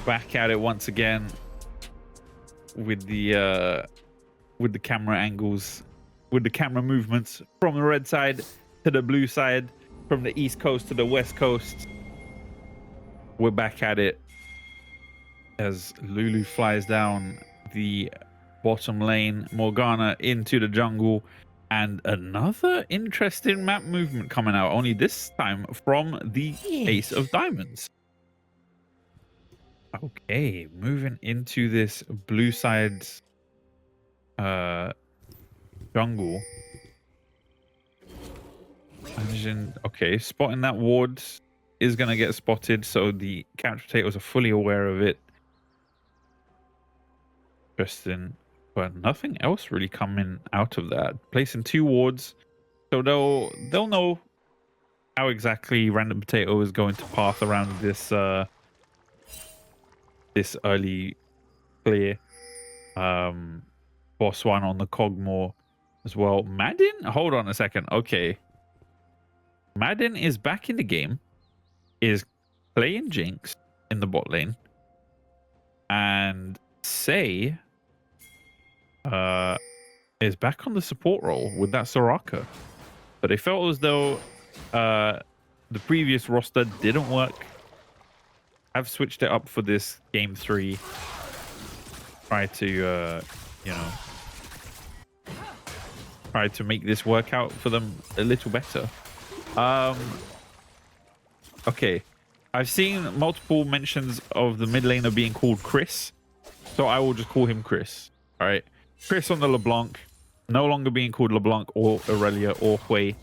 back at it once again with the camera angles, with the camera movements from the red side to the blue side, from the east coast to the west coast. We're back at it as Lulu flies down the bottom lane, Morgana into the jungle, and another interesting map movement coming out, only this time from the Ace of Diamonds. Okay, moving into this blue side jungle. Imagine, okay, spotting that ward is going to get spotted, so the couch potatoes are fully aware of it. Interesting, but nothing else really coming out of that. Placing 2 wards, so they'll know how exactly Random Potato is going to path around this this early clear. Boss 1 on the Cogmore as well. Madden, hold on a second. Okay, Madden is back in the game, is playing Jinx in the bot lane, and Say is back on the support role with that Soraka. But they felt as though the previous roster didn't work. I've switched it up for this game 3. Try to try to make this work out for them a little better. Okay, I've seen multiple mentions of the mid laner being called Chris, so I will just call him Chris. All right, Chris on the LeBlanc, no longer being called LeBlanc or Aurelia or Hui.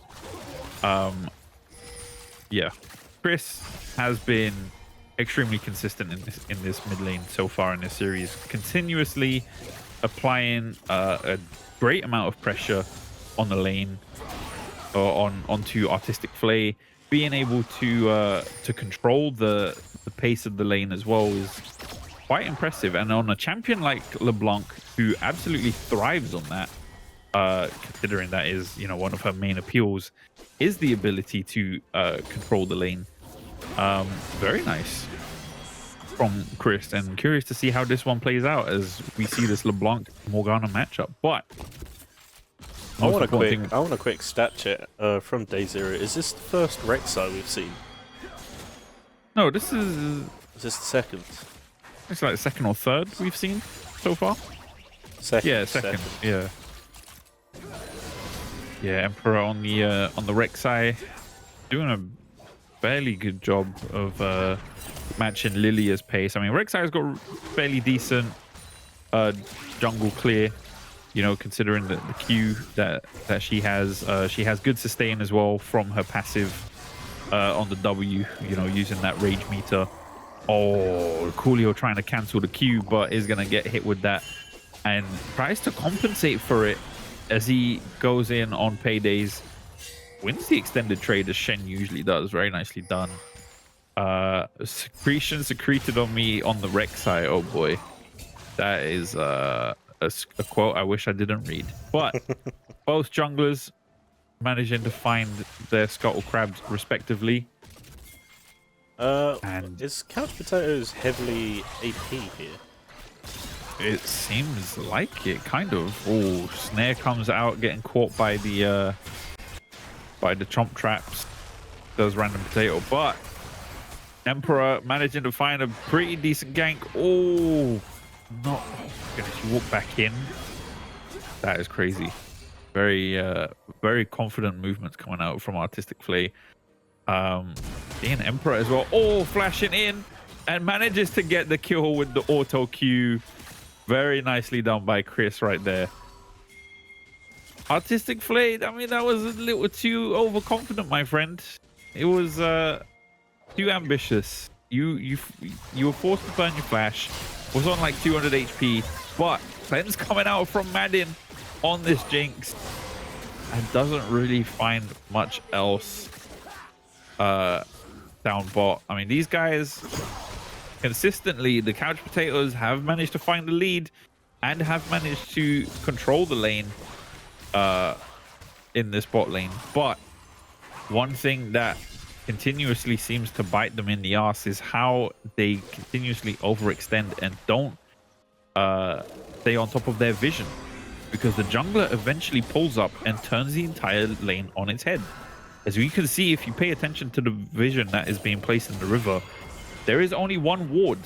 Yeah, Chris has been extremely consistent in this mid lane so far in this series, continuously applying a great amount of pressure on the lane, or onto Artistic Flay. Being able to control the pace of the lane as well is quite impressive. And on a champion like LeBlanc, who absolutely thrives on that, considering that is, you know, one of her main appeals, is the ability to control the lane. Very nice from Chris, and curious to see how this one plays out as we see this LeBlanc Morgana matchup. But I want a quick stat check from Day Zero. Is this the first Rek'Sai we've seen? No, this is this the second? It's like the second or third we've seen so far. Second. Yeah, second. Yeah. Yeah, Emperor on the Rek'Sai, doing a fairly good job of matching Lilia's pace. I mean, Rek'Sai's got fairly decent jungle clear, you know, considering the Q that she has. She has good sustain as well from her passive on the W, you know, using that rage meter. Oh, Coolio trying to cancel the Q, but is going to get hit with that and tries to compensate for it as he goes in on paydays. Wins the extended trade as Shen usually does. Very nicely done. Secretion secreted on me on the Rek'Sai. Oh boy, that is a quote I wish I didn't read. But both junglers managing to find their scuttle crabs respectively. And is Couch Potatoes heavily AP here? It seems like it, kind of. Oh, Snare comes out, getting caught by the chomp traps. Does Random Potato, but Emperor managing to find a pretty decent gank. Oh, not gonna she walk back in. That is crazy. Very very confident movements coming out from Artistic Flay. Being Emperor as well. Oh, flashing in and manages to get the kill with the auto Q. Very nicely done by Chris right there. Artistic Flay, I mean, that was a little too overconfident, my friend. It was too ambitious. You were forced to burn your flash. Was on like 200 HP, but cleanse coming out from Madden on this Jinx and doesn't really find much else down bot. I mean, these guys consistently, the Couch Potatoes have managed to find the lead and have managed to control the lane in this bot lane. But one thing that continuously seems to bite them in the ass is how they continuously overextend and don't stay on top of their vision, because the jungler eventually pulls up and turns the entire lane on its head. As you can see, if you pay attention to the vision that is being placed in the river, there is only one ward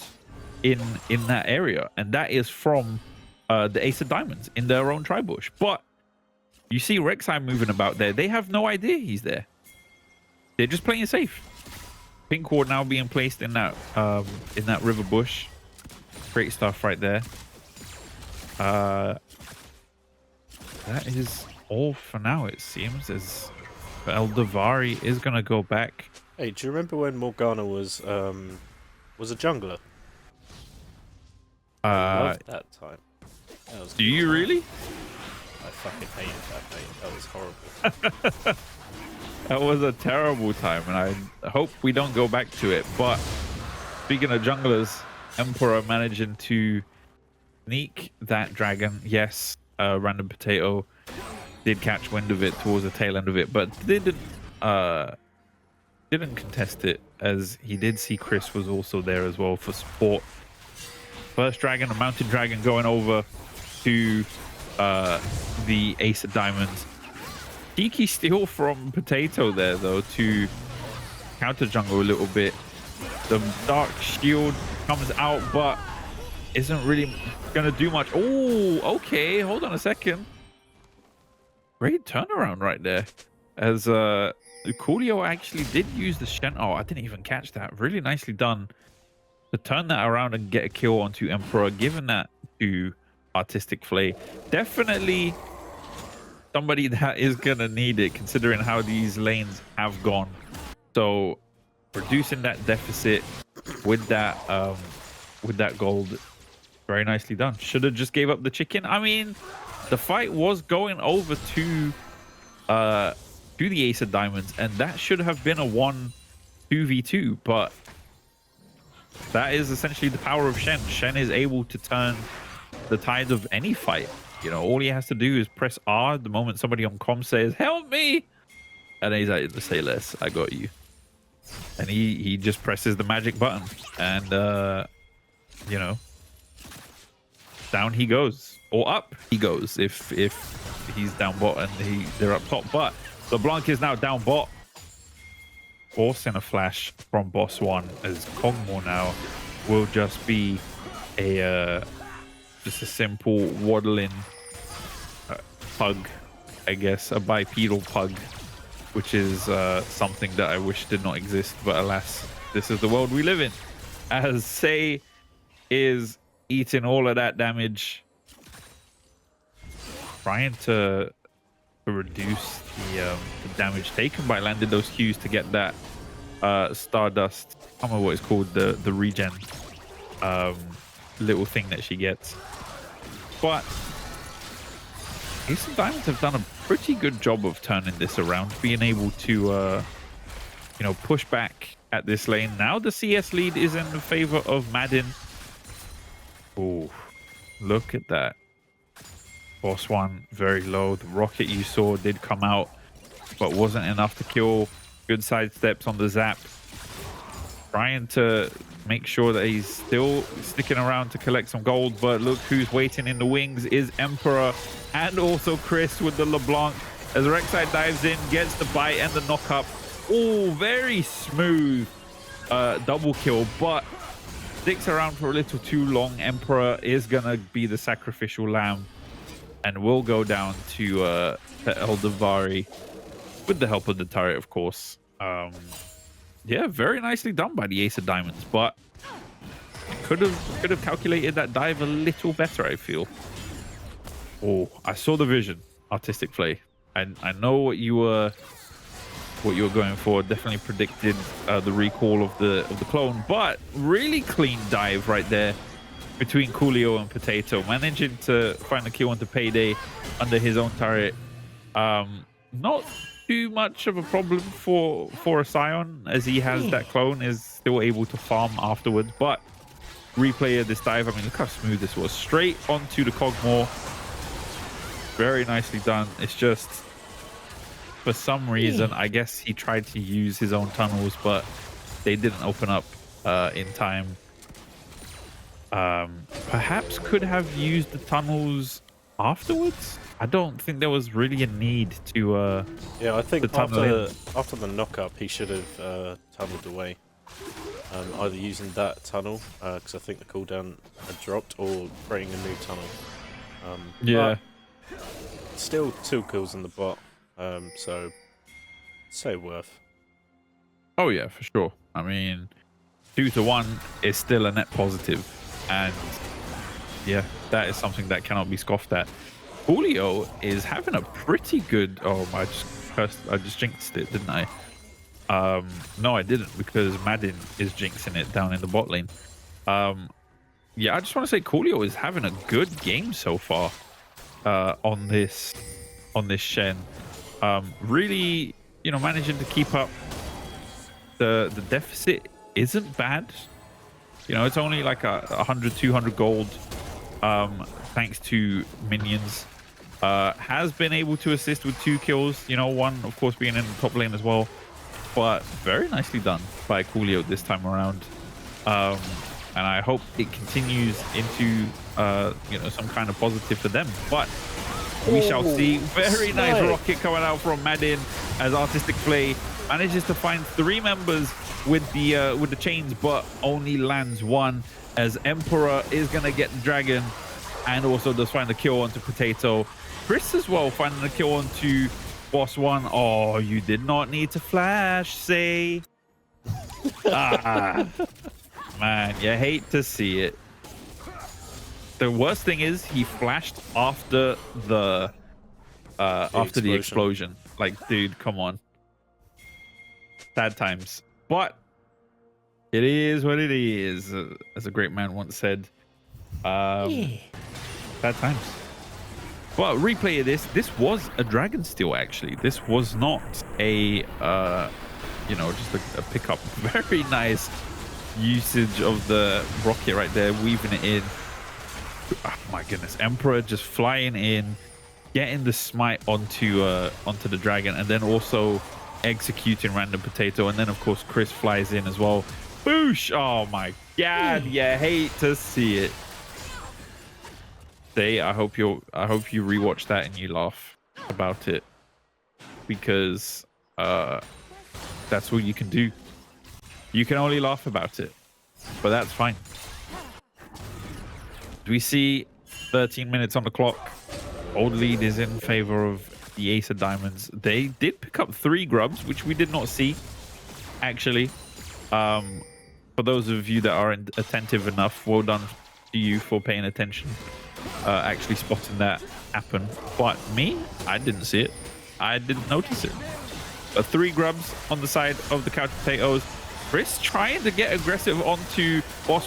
in that area, and that is from the Ace of Diamonds in their own tri-bush. But you see Rek'Sai moving about there. They have no idea he's there. They're just playing it safe. Pink ward now being placed in that river bush. Great stuff right there. That is all for now, it seems, as Eldavari is gonna go back. Hey, do you remember when Morgana was a jungler? I loved that time. That was do you really? I fucking hated that, mate. That was horrible. That was a terrible time, and I hope we don't go back to it. But speaking of junglers, Emperor managing to sneak that dragon. Yes, Random Potato did catch wind of it towards the tail end of it, but didn't contest it, as he did see Chris was also there as well for support. First dragon, a mounted dragon, going over to the Ace of Diamonds. Cheeky steal from Potato there, though, to counter jungle a little bit. The Dark Shield comes out, but isn't really going to do much. Oh, okay. Hold on a second. Great turnaround right there. As Coolio actually did use the Shen. Oh, I didn't even catch that. Really nicely done to turn that around and get a kill onto Emperor, giving that to Artistic Flay. Definitely somebody that is going to need it, considering how these lanes have gone. So reducing that deficit with that gold, very nicely done. Should have just gave up the chicken. I mean, the fight was going over to the Ace of Diamonds, and that should have been a 1-2v2, but that is essentially the power of Shen. Shen is able to turn the tide of any fight. You know, all he has to do is press R the moment somebody on comm says, "Help me!" And then he's like, "Say less, I got you." And he just presses the magic button, and you know, down he goes, or up he goes if he's down bot and they're up top. But LeBlanc is now down bot, forcing a flash from boss one, as Kog'Maw now will just be a simple waddling pug, I guess, a bipedal pug, which is something that I wish did not exist, but alas, this is the world we live in. As Sei is eating all of that damage, trying to reduce the damage taken by landing those Qs to get that Stardust. I don't know what it's called, the regen little thing that she gets. But Ace of Diamonds have done a pretty good job of turning this around, being able to you know, push back at this lane. Now the CS lead is in the favor of Madden. Oh, look at that. Boss one very low. The rocket you saw did come out, but wasn't enough to kill. Good side steps on the zap, trying to make sure that he's still sticking around to collect some gold. But look who's waiting in the wings is Emperor, and also Chris with the LeBlanc, as Rek'Sai dives in, gets the bite and the knock up. Oh, very smooth double kill, but sticks around for a little too long. Emperor is gonna be the sacrificial lamb and will go down to Eldavari with the help of the turret, of course. Yeah, very nicely done by the Ace of Diamonds, but could have calculated that dive a little better, I feel. Oh, I saw the vision, Artistic Flay. And I know what you were going for. Definitely predicted the recall of the clone, but really clean dive right there between Coolio and Potato, managing to find a kill onto Payday under his own turret. Not too much of a problem for a Scion, as he has that clone, is still able to farm afterwards. But replay of this dive, I mean, look how smooth this was. Straight onto the Kog'Maw. Very nicely done. It's just for some reason, I guess he tried to use his own tunnels, but they didn't open up in time. Perhaps could have used the tunnels afterwards. I don't think there was really a need to. Yeah, I think after the knock-up, he should have tunneled away. Either using that tunnel, because I think the cooldown had dropped, or creating a new tunnel. Yeah. Still 2 kills in the bot, so say worth. Oh yeah, for sure. I mean, 2-1 is still a net positive, and yeah, that is something that cannot be scoffed at. Julio is having a pretty good. Oh, I just jinxed it, didn't I? No, I didn't, because Madden is jinxing it down in the bot lane. Yeah, I just want to say Julio is having a good game so far on this Shen. Really, managing to keep up. The deficit isn't bad. It's only like 100-200 gold, thanks to minions. Has been able to assist with 2 kills. One, of course, being in the top lane as well. But very nicely done by Coolio this time around. And I hope it continues into, some kind of positive for them. But we shall see. Very nice rocket coming out from Madden as Artistic Play manages to find 3 members with the chains, but only lands 1, as Emperor is going to get the dragon and also does find the kill onto Potato. Chris as well finding the kill onto Boss 1. Oh, you did not need to flash, say. Man, you hate to see it. The worst thing is he flashed after the explosion. Like, dude, come on. Sad times. But it is what it is, as a great man once said. Bad times. Well, replay of this. This was a dragon steal, actually. This was not a, just a pickup. Very nice usage of the rocket right there, weaving it in. Oh my goodness, Emperor just flying in, getting the smite onto the dragon, and then also executing random Potato, and then of course Chris flies in as well. Boosh! Oh my god, you hate to see it. I hope you rewatch that and you laugh about it, because that's what you can do. You can only laugh about it, but that's fine. We see 13 minutes on the clock. Old lead is in favor of the Ace of Diamonds. They did pick up 3 grubs, which we did not see, actually. For those of you that are attentive enough, well done to you for paying attention, actually spotting that happen. But me, I didn't see it. I didn't notice it. But 3 grubs on the side of the couch potatoes. Chris trying to get aggressive onto Boss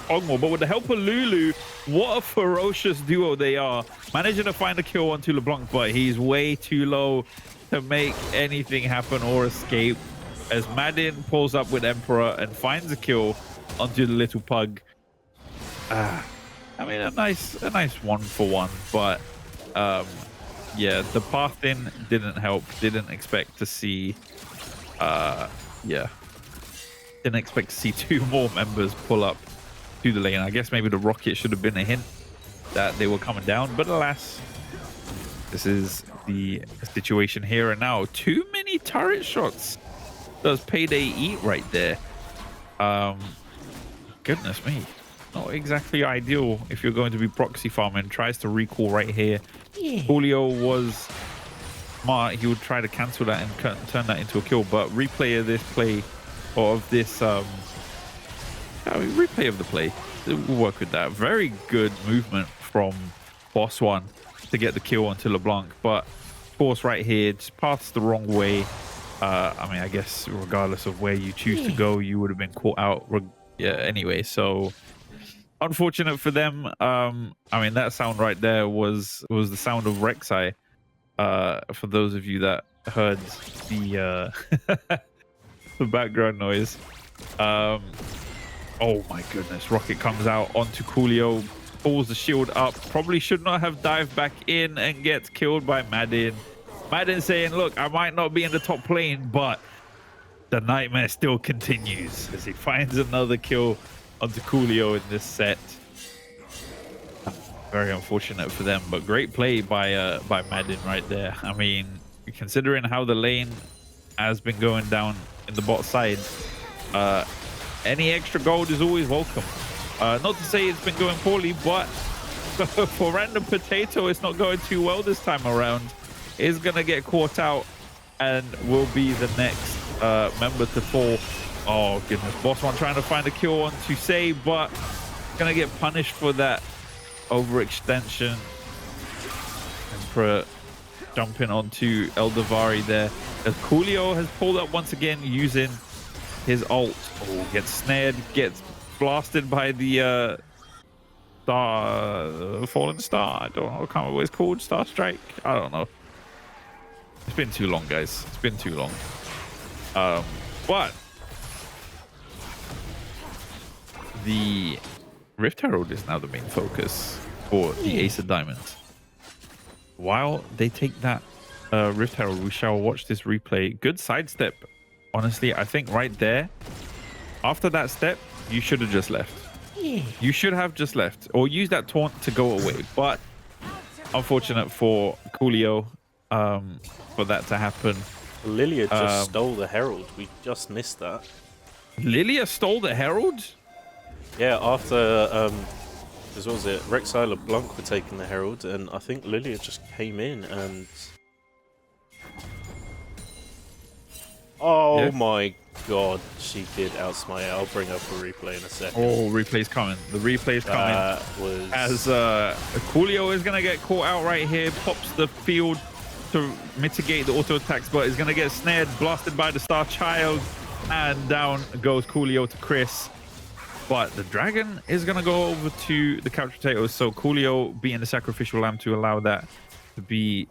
Ogmore, but with the help of Lulu, what a ferocious duo they are. Managing to find a kill onto LeBlanc, but he's way too low to make anything happen or escape, as Madden pulls up with Emperor and finds a kill onto the little pug. I mean, a nice 1-for-1, but yeah, the path in didn't help. Didn't expect to see didn't expect to see 2 more members pull up to the lane. I guess maybe the rocket should have been a hint that they were coming down, but alas, this is the situation here and now. Too many turret shots. Does Payday eat right there? Goodness me, not exactly ideal if you're going to be proxy farming. Tries to recall right here. Julio was smart. He would try to cancel that and turn that into a kill, but replay of this play, or of this replay of the play, we'll work with that. Very good movement from Boss 1 to get the kill onto LeBlanc, but of course right here, just paths the wrong way. I mean, I guess regardless of where you choose to go, you would have been caught out anyway, so unfortunate for them. I mean, that sound right there was the sound of Rek'Sai, for those of you that heard the the background noise. Oh my goodness, rocket comes out onto Coolio, pulls the shield up, probably should not have dived back in, and gets killed by Madden. Madden saying, look, I might not be in the top lane, but the nightmare still continues as he finds another kill onto Coolio in this set. Very unfortunate for them, but great play by Madden right there. I mean, considering how the lane has been going down in the bot side, any extra gold is always welcome. Not to say it's been going poorly, but for Random Potato, it's not going too well this time around. Is gonna get caught out and will be the next member to fall. Oh goodness, Boss One trying to find a kill on to save, but gonna get punished for that overextension. Emperor jumping onto Eldavari there as Coolio has pulled up once again using his ult. Oh, gets snared, gets blasted by the fallen star. I don't know, I can't remember what it's called. Star Strike, I don't know. It's been too long, guys. It's been too long. But the Rift Herald is now the main focus for the Ace of Diamonds. While they take that Rift Herald, we shall watch this replay. Good sidestep. Honestly, I think right there, after that step, you should have just left. You should have just left or use that taunt to go away. But unfortunate for Coolio for that to happen. Lilia just stole the Herald. We just missed that. Lilia stole the Herald? Yeah, after what was it? Rek'Sai and Blanc were taking the Herald, and I think Lilia just came in and oh my god, she did outsmite it. I'll bring up a replay in a second. Oh, replay's coming. The replay's coming. Was... As Coolio is gonna get caught out right here, pops the field to mitigate the auto attacks, but is gonna get snared, blasted by the Star Child, and down goes Coolio to Chris. But the dragon is gonna go over to the couch potatoes, so Coolio being the sacrificial lamb to allow that to be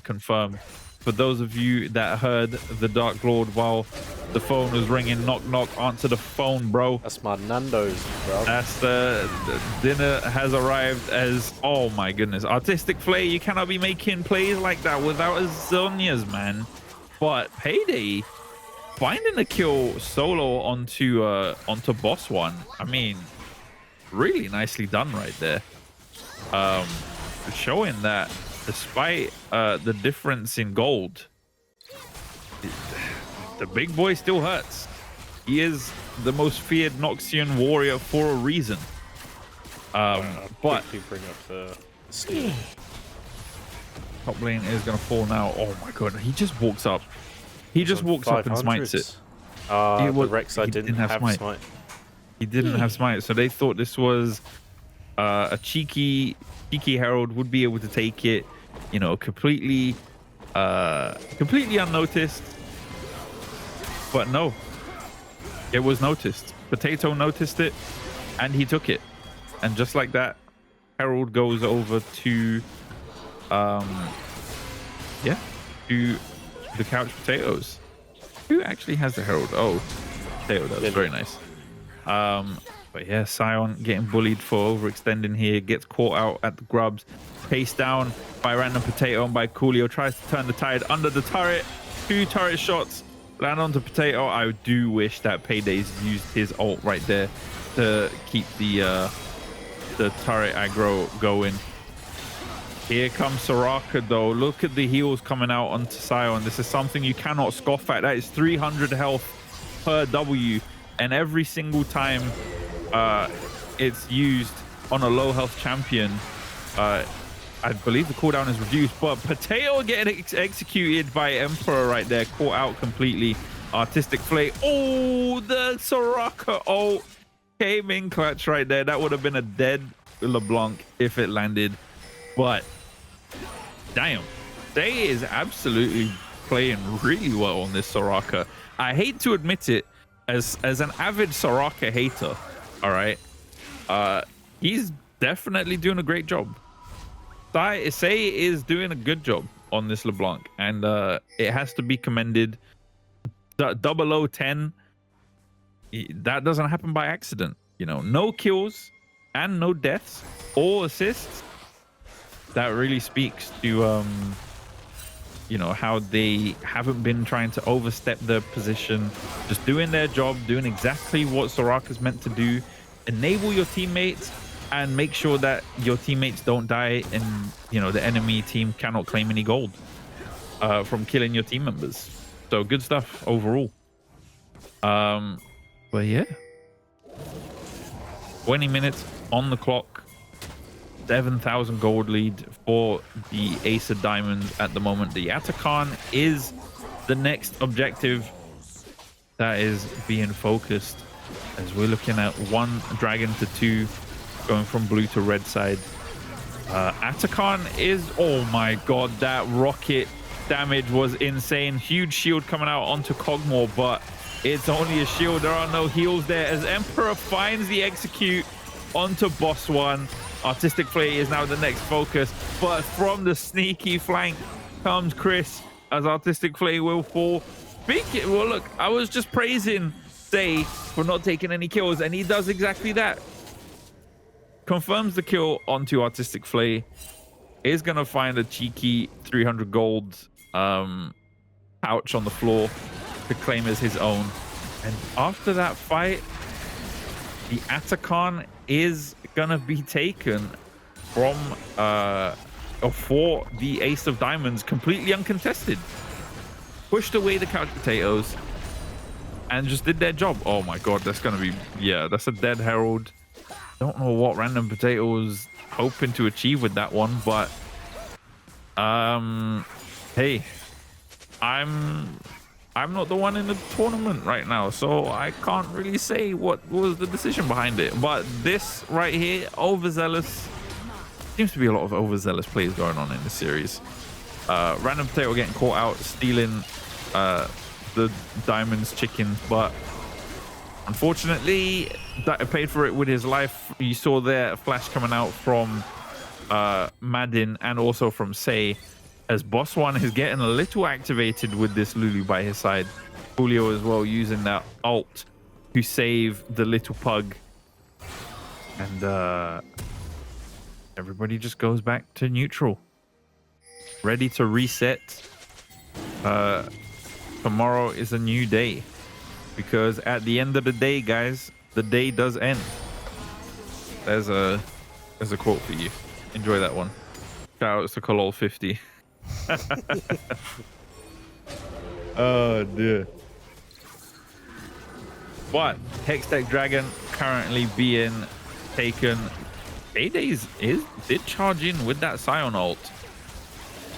confirmed. For those of you that heard the Dark Lord while the phone was ringing, knock knock, answer the phone, bro. That's my Nando's, bro. That's the dinner has arrived. As oh my goodness, Artistic Flay, you cannot be making plays like that without Azonias, man. But Payday finding a kill solo onto Boss One. I mean, really nicely done right there. Showing that despite the difference in gold, the big boy still hurts. He is the most feared Noxian warrior for a reason. But bring up the steal. Top lane is gonna fall now. Oh my god, he just walks up. He just walks up and smites it. The Rek'Sai didn't have smite. He didn't have smite, so they thought this was a cheeky Herald would be able to take it, you know, completely unnoticed. But no, it was noticed. Potato noticed it, and he took it. And just like that, Herald goes over to, to the couch potatoes. Who actually has the Herald? Oh, Potato does. Very nice. But yeah, Sion getting bullied for overextending here, gets caught out at the grubs, paced down by Random Potato and by Coolio, tries to turn the tide under the turret. 2 turret shots land onto Potato. I do wish that Payday's used his ult right there to keep the turret aggro going. Here comes Soraka though. Look at the heals coming out onto Sion. This is something you cannot scoff at. That is 300 health per W, and every single time it's used on a low health champion, I believe the cooldown is reduced. But Potato getting executed by Emperor right there, caught out completely. Artistic Flay. Oh, the Soraka ult came in clutch right there. That would have been a dead LeBlanc if it landed. But damn, they is absolutely playing really well on this Soraka. I hate to admit it, as an avid Soraka hater, all right, he's definitely doing a great job. Say is doing a good job on this LeBlanc, and it has to be commended. 0010, that doesn't happen by accident. You know, no kills and no deaths or assists. That really speaks to you know, how they haven't been trying to overstep their position, just doing their job, doing exactly what Soraka's meant to do. Enable your teammates and make sure that your teammates don't die and, you know, the enemy team cannot claim any gold from killing your team members. So good stuff overall. But yeah, 20 minutes on the clock, 7,000 gold lead for the Ace of Diamonds at the moment. The Atakan is the next objective that is being focused, as we're looking at 1 dragon to 2 going from blue to red side. Atakan is, oh my god, that rocket damage was insane. Huge shield coming out onto Cogmore, but it's only a shield. There are no heals there as Emperor finds the execute onto Boss 1. Artistic Flay is now the next focus, but from the sneaky flank comes Chris, as Artistic Flay will fall. Speaking, well, look, I was just praising Say for not taking any kills, and he does exactly that. Confirms the kill onto Artistic Flay. Is gonna find a cheeky 300 gold pouch on the floor to claim as his own. And after that fight, the Atakan is gonna be taken from or for the Ace of Diamonds completely uncontested. Pushed away the couch potatoes and just did their job. Oh my god, that's gonna be, yeah, that's a dead herald. Don't know what Random Potato was hoping to achieve with that one, but hey, I'm not the one in the tournament right now, so I can't really say what was the decision behind it. But this right here, overzealous, seems to be a lot of overzealous plays going on in the series. Random Potato getting caught out stealing the Diamonds chicken, but unfortunately that paid for it with his life. You saw there a flash coming out from Madden and also from Say, as Boss 1 is getting a little activated with this Lulu by his side. Julio as well using that ult to save the little pug. And everybody just goes back to neutral. Ready to reset. Tomorrow is a new day. Because at the end of the day, guys, the day does end. There's a quote for you. Enjoy that one. Shout out to Kolol50. Oh dear. But Hextech Dragon currently being taken. Paydays did charge in with that Scion ult,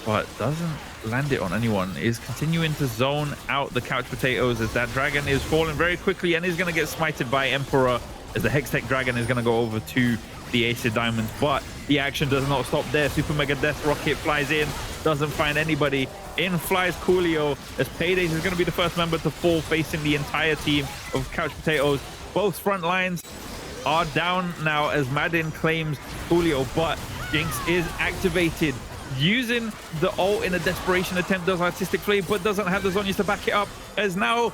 but doesn't land it on anyone. Is continuing to zone out the couch potatoes as that dragon is falling very quickly and is going to get smited by Emperor, as the Hextech Dragon is going to go over to the Ace of Diamonds. But the action does not stop there. Super Mega Death Rocket flies in, doesn't find anybody. In flies Coolio, as Paydays is going to be the first member to fall, facing the entire team of couch potatoes. Both front lines are down now as Madden claims Coolio, but Jinx is activated, using the ult in a desperation attempt. Does Artistic Flame, but doesn't have the Zhonya's to back it up, as now,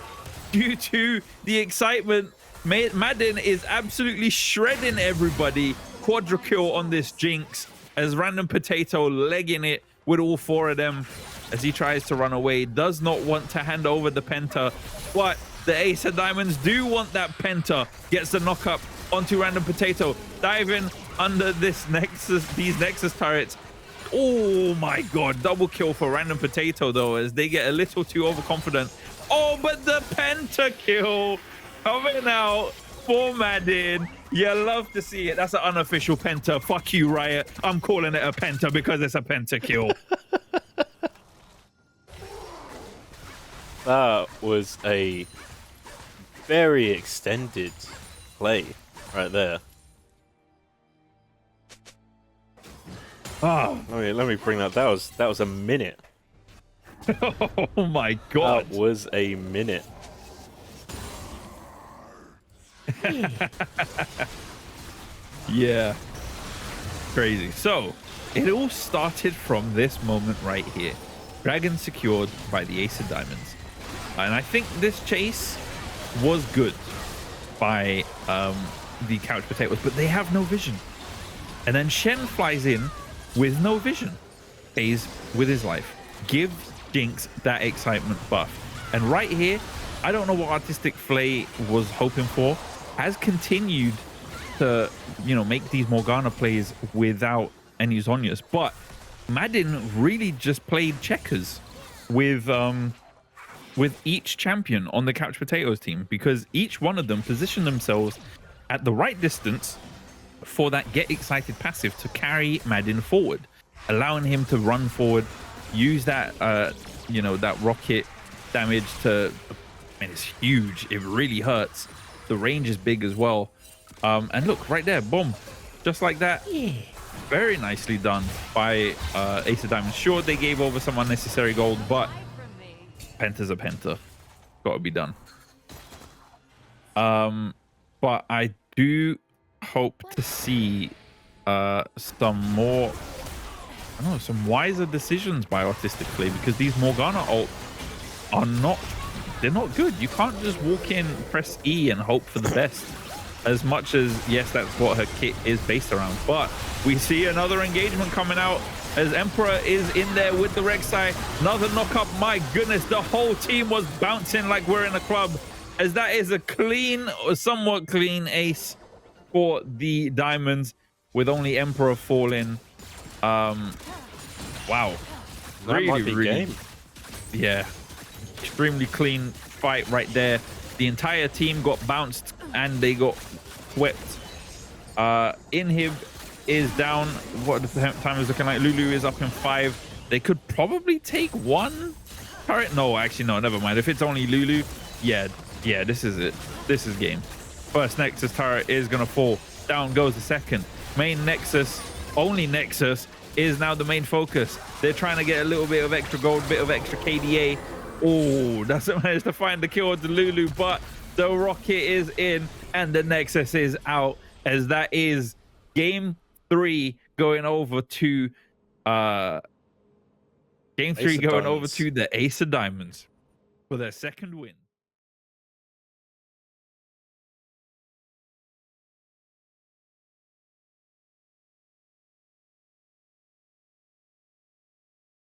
due to the excitement, Madden is absolutely shredding everybody. Quadra kill on this Jinx, as Random Potato legging it with all 4 of them as he tries to run away. Does not want to hand over the Penta, but the Ace of Diamonds do want that Penta. Gets the knock up onto Random Potato, diving under this Nexus, these Nexus turrets. Oh my god, double kill for Random Potato though, as they get a little too overconfident. Oh, but the Penta kill coming out for Madden. You love to see it. That's an unofficial Penta. Fuck you, Riot. I'm calling it a Penta because it's a Penta kill. That was a very extended play right there. Oh, Let me bring that. That was a minute. oh my god. That was a minute. Yeah, crazy. So it all started from this moment right here. Dragon secured by the Ace of Diamonds, and I think this chase was good by the couch potatoes, but they have no vision. And then Shen flies in with no vision, pays with his life, gives Jinx that excitement buff. And right here, I don't know what Artistic Flay was hoping for, has continued to, you know, make these Morgana plays without any Zhonya's. But Madden really just played checkers with each champion on the Couch Potatoes team, because each one of them positioned themselves at the right distance for that Get Excited passive to carry Madden forward, allowing him to run forward, use that, you know, that rocket damage to, I mean, it's huge. It really hurts. The range is big as well. And look, right there, boom. Just like that. Yeah. Very nicely done by Ace of Diamonds. Sure, they gave over some unnecessary gold, but Penta's a Penta. Got to be done. But I do hope to see some more, I don't know, some wiser decisions by Artistic Flay, because these Morgana ult are not, they're not good. You can't just walk in, press E and hope for the best. As much as, yes, that's what her kit is based around. But we see another engagement coming out as Emperor is in there with the Rek'Sai. Another knock up. My goodness, the whole team was bouncing like we're in a club, as that is a clean, or somewhat clean ace for the Diamonds, with only Emperor falling. Wow. That might be game. Yeah. Extremely clean fight right there. The entire team got bounced and they got swept. Inhib is down. What the time is looking like? Lulu is up in 5. They could probably take one turret. No, actually, no, never mind. If it's only Lulu, yeah, this is it. This is game. First Nexus turret is going to fall. Down goes the second. Main Nexus, only Nexus, is now the main focus. They're trying to get a little bit of extra gold, bit of extra KDA. Oh, doesn't manage to find the kill to Lulu, but the rocket is in and the Nexus is out, as that is game 3 going over to the Ace of Diamonds for their second win.